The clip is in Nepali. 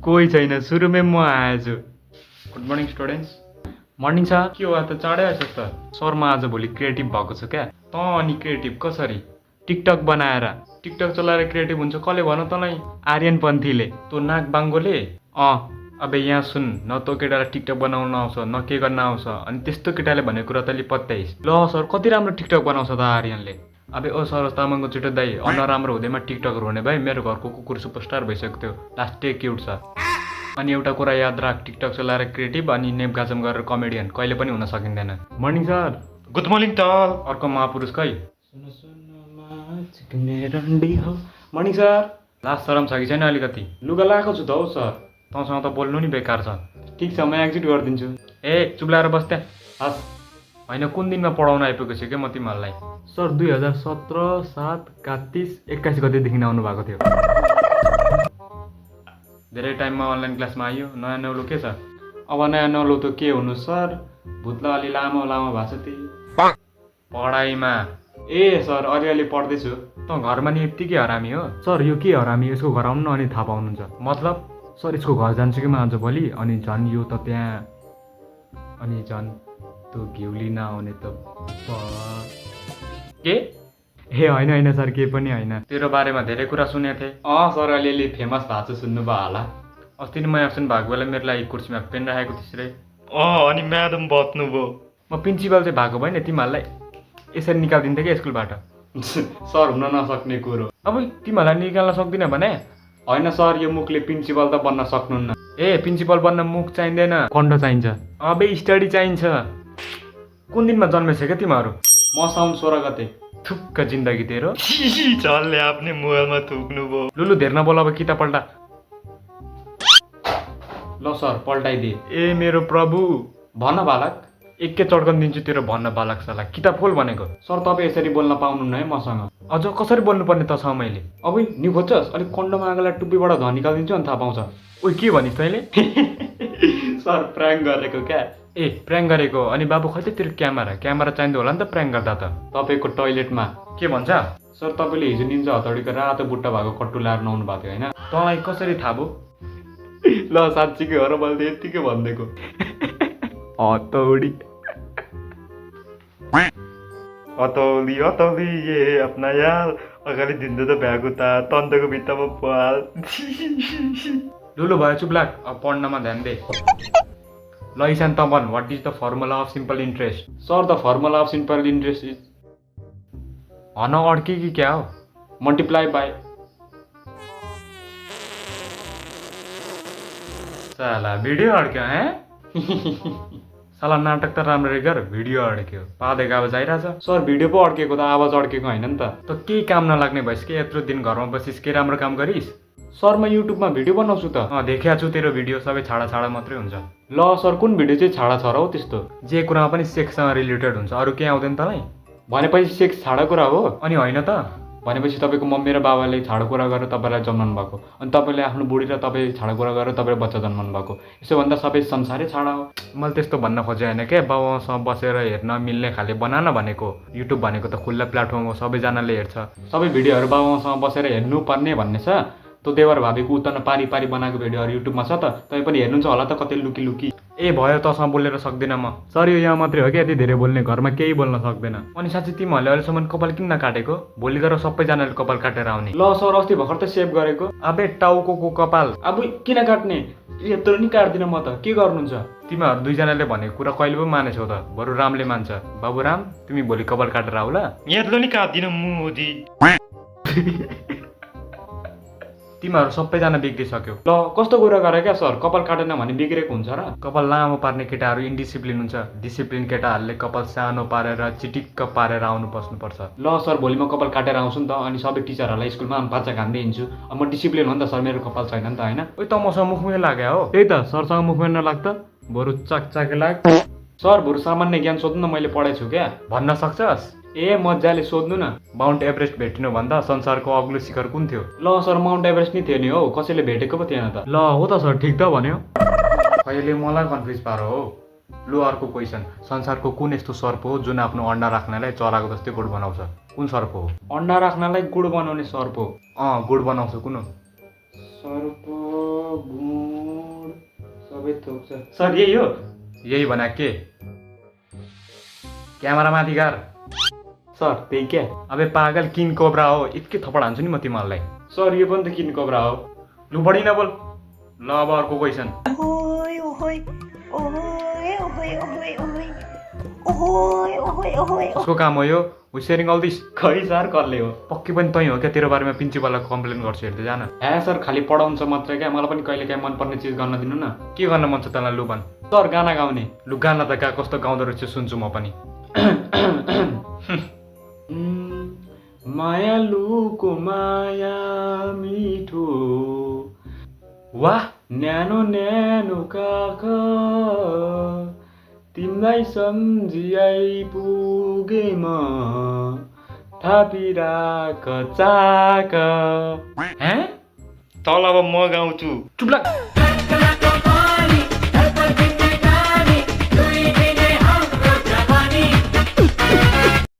कोही छैन, सुरुमै म आएछु। Good morning students. Morning sir. के हो त चाँडै आएछस् त? सर म आज भोलि क्रिएटिभ भएको छु क्या। अनि क्रिएटिभ कसरी? टिकटक बनाएर। टिकटक चलाएर क्रिएटिभ हुन्छ कसले भन तँलाई? आर्यन पन्थीले। तँ नाक बाङ्गोले? अबे यहाँ सुन, न तँ केटालाई टिकटक बनाउन आउँछ न के गर्न आउँछ, अनि त्यस्तो केटाले भनेको कुरा तैँले पत्याइस्। ल सर कति राम्रो टिकटक बनाउँछ त आर्यनले। अबे ओ सरोज तामाङको छिटो दाइ, नराम्रो हुँदैमा टिकटकर हुने भाइ, मेरो घरको कुकुर सुपरस्टार भइसक्यो त्यो, लास्टै क्युट छ। अनि एउटा कुरा याद राख, टिकटक चलाएर क्रिएटिभ अनि नेपगाजम गरेर कमेडियन कहिले पनि हुन सकिँदैन। Morning sir. गुड मर्निङ टल। अर्को महापुरुष खै? Morning sir. लाज शरम छ कि छैन अलिकति? लुगा लगाएको छु त हौ सर। तँसँग त बोल्नु नि बेकार छ। ठिक छ, म एक्जिट गरिदिन्छु। ए चुप लाएर बस् त्यहाँ। हस्। होइन कुन दिनमा पढाउन आइपुगेको छु क्या म तिमीहरूलाई? सर 2017 7 31 21 गतेदेखि आउनु भएको थियो। धेरै टाइममा अनलाइन क्लासमा आइयो। नयाँ नौलो के छ? अब नयाँ नौलो त के हुनु सर, भुत्ला अलि लामो लामो भएको छ त्यही पढाइमा। ए सर अलिअलि पढ्दैछु। तँ घरमा नि यत्तिकै हरामी हो? सर यो के हरामी, यसको घर आउनु अनि थाहा पाउनुहुन्छ। मतलब सर यसको घर जान्छु कि म आजभोलि, अनि झन् यो त त्यहाँ, अनि झन् त्यो घिउली नआउने त के? ए होइन सर केही पनि होइन। तेरो बारेमा धेरै कुरा सुनेको थिएँ। सर अलिअलि फेमस भएको छ सुन्नुभयो होला। अस्ति नै म एब्सेन्ट भएको बेला मेरो लागि कुर्सीमा पेन राखेको थिइस् रे। अनि म्याडम बत्नुभयो। म प्रिन्सिपल चाहिँ भएको भएन तिमीहरूलाई यसरी निकालिदिन्थेँ क्या स्कुलबाट। सर हुन नसक्ने कुरो। अब तिमीहरूलाई निकाल्न सक्दिनँ भने? होइन सर यो मुखले प्रिन्सिपल त बन्न सक्नुहुन्न। ए प्रिन्सिपल बन्न मुख चाहिँदैन, कण्ठ चाहिन्छ। अबे स्टडी चाहिन्छ। कुन दिनमा जन्मेछ क्या तिमीहरू? म साउन 16 गते। थुक्क जिन्दगी तेरो। चलले आफ्नै मोबाइलमा थुक्नुभयो। लुलु धेर नबोल, अब किताब पल्टा। ल सर पल्टाइदिए। ए मेरो प्रभु। भन बालक। एकै चड्कन दिन्छु तेरो भन्न बालक साला। किताब खोल भनेको। सर तपाईँ यसरी बोल्न पाउनुहुन्न है मसँग। अझ कसरी बोल्नुपर्ने त छ मैले? अब नि खोज्छस् अलिक कन्डोमा आगोलाई टुप्पीबाट धन निकालिदिन्छु अनि थाहा पाउँछ। ओइ के भनिस् तैँले? सर प्र्याङ्क गरेको क्या। ए प्र्याङ्क गरेको? अनि बाबु खै त तेरो क्यामेरा चाहिँदो होला नि त प्र्याङ्क गर्दा त। तपाईँको टोइलेटमा। के भन्छ? सर तपाईँले हिजो निन्जा हतौडीको रातो बुट्टा भएको कट्टु ल्याएर नुहाउनु भएको थियो होइन? तँलाई कसरी थाहा भयो? ल साँच्चीकै हो र, मैले त यत्तिकै भनिदिएको। हतौडी हतौली हतौली ये अपना यार, अगाडि दिँदो त भ्यागुता तन्तको भित्तामा पाल। लुलु भयो चुप लाग, अब पढ्नमा ध्यान दे। ल इसान Tapan, what is the formula of simple interest? Sir the formula of simple interest is हन अड्के कि क्या हो? Multiply by. साला भिडियो अड्क्यो हैं? साला नाटक त राम्ररी गर, भिडियो अड्क्यो। पादेको आवाज आइरहेछ? सर भिडियो पो अड्केको त, आवाज अड्केको होइन नि त। त केही काम नलाग्ने भइस् कि यत्रो दिन घरमा बसिस्, के राम्रो काम गरिस्? सर म युट्युबमा भिडियो बनाउँछु त। देखेको छु तेरो भिडियो सबै छाडा मात्रै हुन्छ। ल सर कुन भिडियो चाहिँ छाडा छ र हो त्यस्तो? जे कुरामा पनि सेक्ससँग रिलेटेड हुन्छ, अरू केही आउँदैन तँलाई? भनेपछि सेक्स छाडा कुरा हो? अनि होइन त? भनेपछि तपाईँको मम्मी र बाबाले छाडो कुरा गरेर तपाईँलाई जन्माउनु भएको, अनि तपाईँले आफ्नो बुढी र तपाईँ छाडो कुरा गरेर तपाईँले बच्चा जन्माउनु भएको। यसो भन्दा सबै संसारै छाडा हो। मैले त्यस्तो भन्न खोजेँ होइन क्या, बाबासँग बसेर हेर्न मिल्ने खाले बनान भनेको। युट्युब भनेको त खुल्ला प्लेटफर्म हो, सबैजनाले हेर्छ। सबै भिडियोहरू बाबासँग बसेर हेर्नुपर्ने भन्ने छ? त्यो देवर भाबीको उतन पारी बनाएको भिडियोहरू युट्युबमा छ त, तपाईँ पनि हेर्नुहुन्छ होला त कतै लुकी लुकी। ए भयो तँसँग बोलेर सक्दिनँ म। सर यो यहाँ मात्रै हो क्या यति धेरै बोल्ने, घरमा केही बोल्न सक्दैन। अनि साँच्चै तिमीहरूले अहिलेसम्म कपाल किन नकाटेको? भोलि गएर सबैजनाले कपाल काटेर आउने। ल सर अस्ति भर्खर त सेभ गरेको। अबे टाउको कपाल अब किन काट्ने? यत्रो नि काट्दिनँ म त, के गर्नुहुन्छ? तिमीहरू दुईजनाले भनेको कुरा कहिले पो मानेछौ त? बरु रामले मान्छ। बाबु राम तिमी भोलि कपाल काटेर आऊ ल। यत्रो नि काट्दिनँ मोदी। तिमीहरू सबैजना बिग्रिसक्यो। ल कस्तो कुरा गरे क्या सर, कपाल काटेन भने बिग्रेको हुन्छ र? कपाल लामो पार्ने केटाहरू इन्डिसिप्लिन हुन्छ, डिसिप्लिन केटाहरूले कपाल सानो पारेर चिटिक्क पारेर आउनु बस्नुपर्छ। ल सर भोलि म कपाल काटेर आउँछु नि त, अनि सबै टिचरहरूलाई स्कुलमा बाचा घान्दै हिँड्छु। अब म डिसिप्लिन हो नि त सर, मेरो कपाल छैन नि त होइन? ओइ त मसँग मुखमै लाग्यो हो? त्यही त सरसँग मुखमै नलाग त, बरु चकचाके लाग। सर बरु सामान्य ज्ञान सोध्नु न, मैले पढाइछु क्या। भन्न सक्छस्? ए मजाले सोध्नु न। माउन्ट एभरेस्ट भेट्नु भन्दा संसारको अग्लो शिखर कुन थियो? ल सर माउन्ट एभरेस्ट नै थियो नि हौ, कसैले भेटेको पो थिएन त। ल हो त सर ठिक त भन्यो। अहिले मलाई कन्फ्युज पारो हो। लु अर्को क्वेसन, संसारको कुन यस्तो सर्प हो जुन आफ्नो अन्डा राख्नलाई चराको जस्तै गुड बनाउँछ? कुन सर्प हो? अन्डा राख्नलाई गुड बनाउने सर्प हो? गुड बनाउँछ कुन हो? सर्प गुण सबै थोक छ सर यही हो यही भने के क्यामेरा माथि गार सर त्यही क्या अबे पागल किन कोब्रा हो यति थपड हान्छु नि म तिमीहरूलाई सर यो पनि त किन कोब्रा हो लु बढी नबोल ल अब अर्को क्वेसन कसको काम हो यो हुसेरिङ अल दिस खै सर कसले हो पक्कै पनि तै हो क्या तेरो बारेमा प्रिन्सिपललाई कम्प्लेन गर्छु हेर्दै जान सर खालि पढाउँछ मात्रै क्या मलाई पनि कहिले काहीँ मनपर्ने चिज गर्न दिनु न के गर्न मन छ तँलाई लु भन् सर गाना गाउने लु गाना त गा कस्तो गाउँदो रहेछ सुन्छु म पनि मायालुको माया मिठो वाह न्यानो न्यानो काख तिमीलाई सम्झी आइपुगे म थापिराख चाक तल अब म गाउँछु चुप लाग